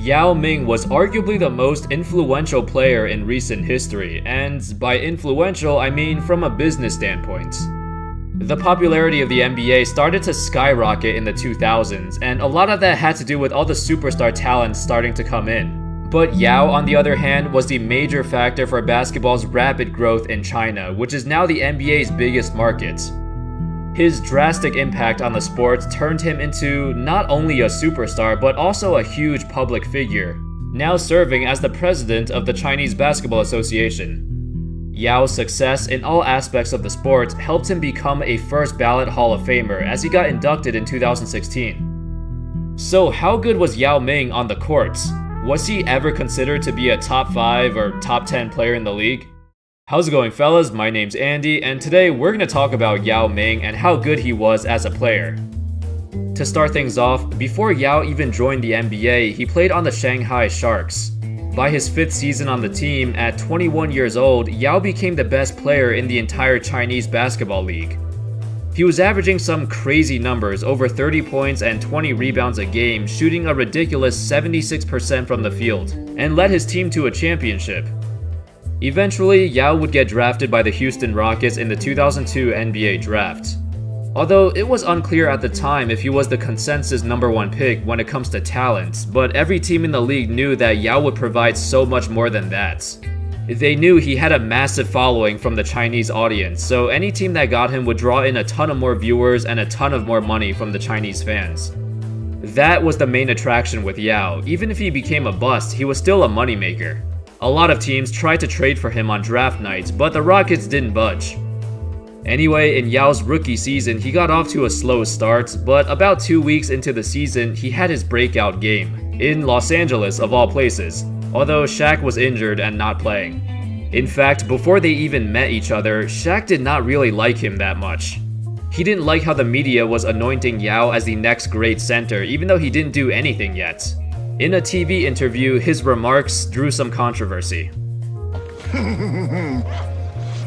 Yao Ming was arguably the most influential player in recent history, and by influential I mean from a business standpoint. The popularity of the NBA started to skyrocket in the 2000s, and a lot of that had to do with all the superstar talents starting to come in. But Yao, on the other hand, was the major factor for basketball's rapid growth in China, which is now the NBA's biggest market. His drastic impact on the sport turned him into not only a superstar, but also a huge public figure, now serving as the president of the Chinese Basketball Association. Yao's success in all aspects of the sport helped him become a first-ballot Hall of Famer as he got inducted in 2016. So how good was Yao Ming on the courts? Was he ever considered to be a top 5 or top 10 player in the league? How's it going, fellas? My name's Andy, and today we're going to talk about Yao Ming and how good he was as a player. To start things off, before Yao even joined the NBA, he played on the Shanghai Sharks. By his 5th season on the team, at 21 years old, Yao became the best player in the entire Chinese basketball league. He was averaging some crazy numbers, over 30 points and 20 rebounds a game, shooting a ridiculous 76% from the field, and led his team to a championship. Eventually, Yao would get drafted by the Houston Rockets in the 2002 NBA draft. Although it was unclear at the time if he was the consensus #1 pick when it comes to talent, but every team in the league knew that Yao would provide so much more than that. They knew he had a massive following from the Chinese audience, so any team that got him would draw in a ton of more viewers and a ton of more money from the Chinese fans. That was the main attraction with Yao. Even if he became a bust, he was still a moneymaker. A lot of teams tried to trade for him on draft nights, but the Rockets didn't budge. Anyway, in Yao's rookie season, he got off to a slow start, but about 2 weeks into the season, he had his breakout game, in Los Angeles of all places, although Shaq was injured and not playing. In fact, before they even met each other, Shaq did not really like him that much. He didn't like how the media was anointing Yao as the next great center, even though he didn't do anything yet. In a TV interview, his remarks drew some controversy.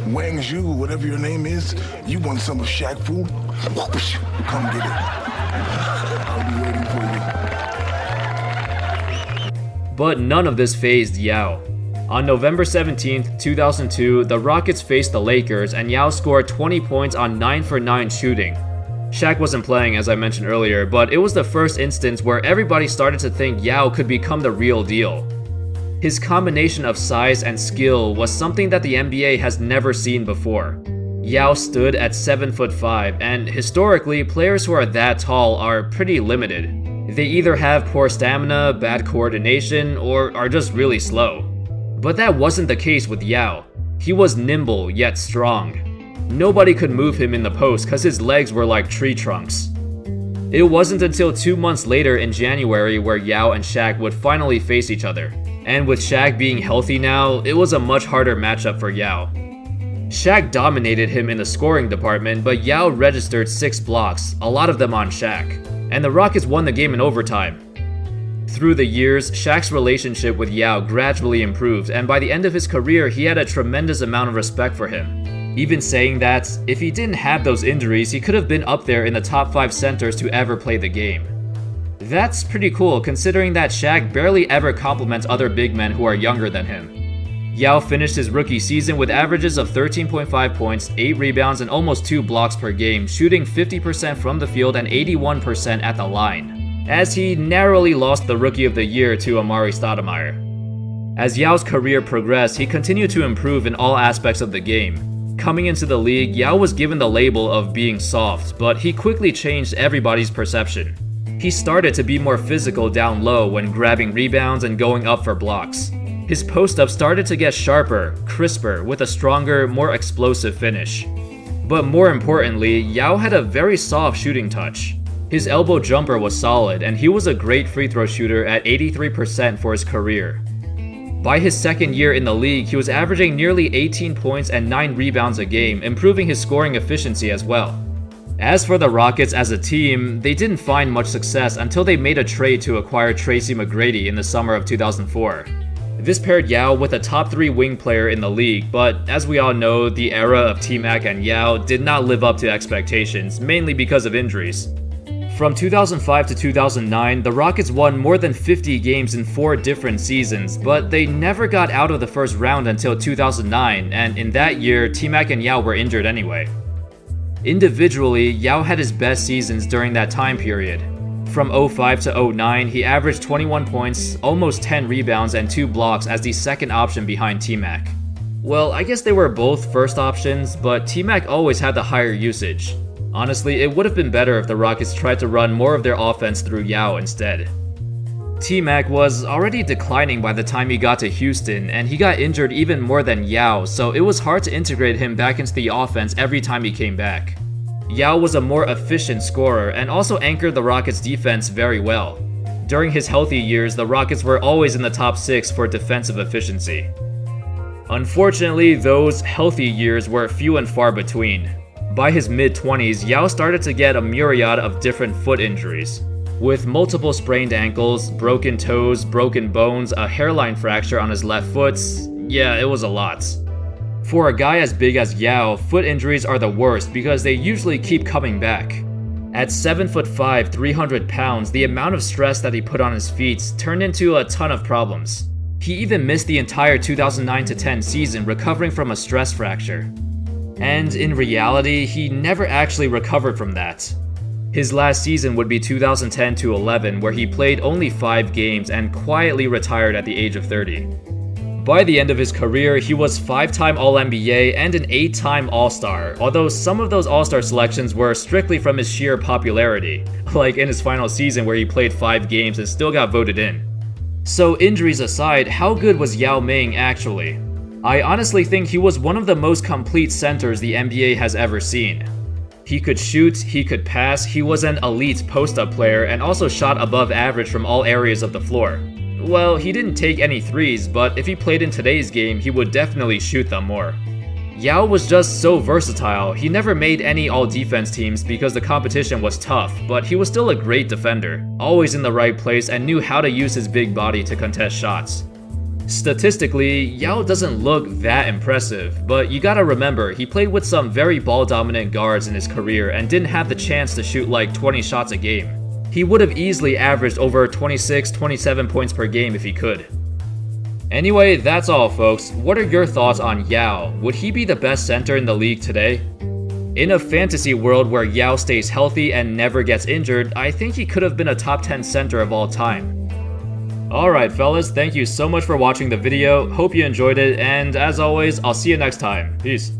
Wang Zhu, whatever your name is, you want some of Shaq food? Come get it. I'll be waiting for you. But none of this fazed Yao. On November 17, 2002, the Rockets faced the Lakers and Yao scored 20 points on 9 for 9 shooting. Shaq wasn't playing, as I mentioned earlier, but it was the first instance where everybody started to think Yao could become the real deal. His combination of size and skill was something that the NBA has never seen before. Yao stood at 7'5", and historically, players who are that tall are pretty limited. They either have poor stamina, bad coordination, or are just really slow. But that wasn't the case with Yao. He was nimble yet strong. Nobody could move him in the post because his legs were like tree trunks. It wasn't until 2 months later in January where Yao and Shaq would finally face each other. And with Shaq being healthy now, it was a much harder matchup for Yao. Shaq dominated him in the scoring department, but Yao registered 6 blocks, a lot of them on Shaq. And the Rockets won the game in overtime. Through the years, Shaq's relationship with Yao gradually improved, and by the end of his career, he had a tremendous amount of respect for him. Even saying that, if he didn't have those injuries, he could have been up there in the top 5 centers to ever play the game. That's pretty cool considering that Shaq barely ever compliments other big men who are younger than him. Yao finished his rookie season with averages of 13.5 points, 8 rebounds, and almost 2 blocks per game, shooting 50% from the field and 81% at the line, as he narrowly lost the Rookie of the Year to Amari Stoudemire. As Yao's career progressed, he continued to improve in all aspects of the game. Coming into the league, Yao was given the label of being soft, but he quickly changed everybody's perception. He started to be more physical down low when grabbing rebounds and going up for blocks. His post-up started to get sharper, crisper, with a stronger, more explosive finish. But more importantly, Yao had a very soft shooting touch. His elbow jumper was solid, and he was a great free throw shooter at 83% for his career. By his second year in the league, he was averaging nearly 18 points and 9 rebounds a game, improving his scoring efficiency as well. As for the Rockets as a team, they didn't find much success until they made a trade to acquire Tracy McGrady in the summer of 2004. This paired Yao with a top 3 wing player in the league, but as we all know, the era of T-Mac and Yao did not live up to expectations, mainly because of injuries. From 2005 to 2009, the Rockets won more than 50 games in 4 different seasons, but they never got out of the first round until 2009, and in that year, T-Mac and Yao were injured anyway. Individually, Yao had his best seasons during that time period. From 05 to 09, he averaged 21 points, almost 10 rebounds, and 2 blocks as the second option behind T-Mac. Well, I guess they were both first options, but T-Mac always had the higher usage. Honestly, it would have been better if the Rockets tried to run more of their offense through Yao instead. T-Mac was already declining by the time he got to Houston, and he got injured even more than Yao, so it was hard to integrate him back into the offense every time he came back. Yao was a more efficient scorer and also anchored the Rockets' defense very well. During his healthy years, the Rockets were always in the top 6 for defensive efficiency. Unfortunately, those healthy years were few and far between. By his mid-20s, Yao started to get a myriad of different foot injuries. With multiple sprained ankles, broken toes, broken bones, a hairline fracture on his left foot, yeah, it was a lot. For a guy as big as Yao, foot injuries are the worst because they usually keep coming back. At 7'5", 300 pounds, the amount of stress that he put on his feet turned into a ton of problems. He even missed the entire 2009-10 season recovering from a stress fracture. And in reality, he never actually recovered from that. His last season would be 2010-11, where he played only 5 games and quietly retired at the age of 30. By the end of his career, he was 5-time All-NBA and an 8-time All-Star, although some of those All-Star selections were strictly from his sheer popularity, like in his final season where he played 5 games and still got voted in. So injuries aside, how good was Yao Ming actually? I honestly think he was one of the most complete centers the NBA has ever seen. He could shoot, he could pass, he was an elite post-up player and also shot above average from all areas of the floor. Well, he didn't take any threes, but if he played in today's game, he would definitely shoot them more. Yao was just so versatile. He never made any all-defense teams because the competition was tough, but he was still a great defender, always in the right place and knew how to use his big body to contest shots. Statistically, Yao doesn't look that impressive, but you gotta remember, he played with some very ball-dominant guards in his career and didn't have the chance to shoot like 20 shots a game. He would have easily averaged over 26-27 points per game if he could. Anyway, that's all folks. What are your thoughts on Yao? Would he be the best center in the league today? In a fantasy world where Yao stays healthy and never gets injured, I think he could have been a top 10 center of all time. Alright fellas, thank you so much for watching the video, hope you enjoyed it, and as always, I'll see you next time. Peace.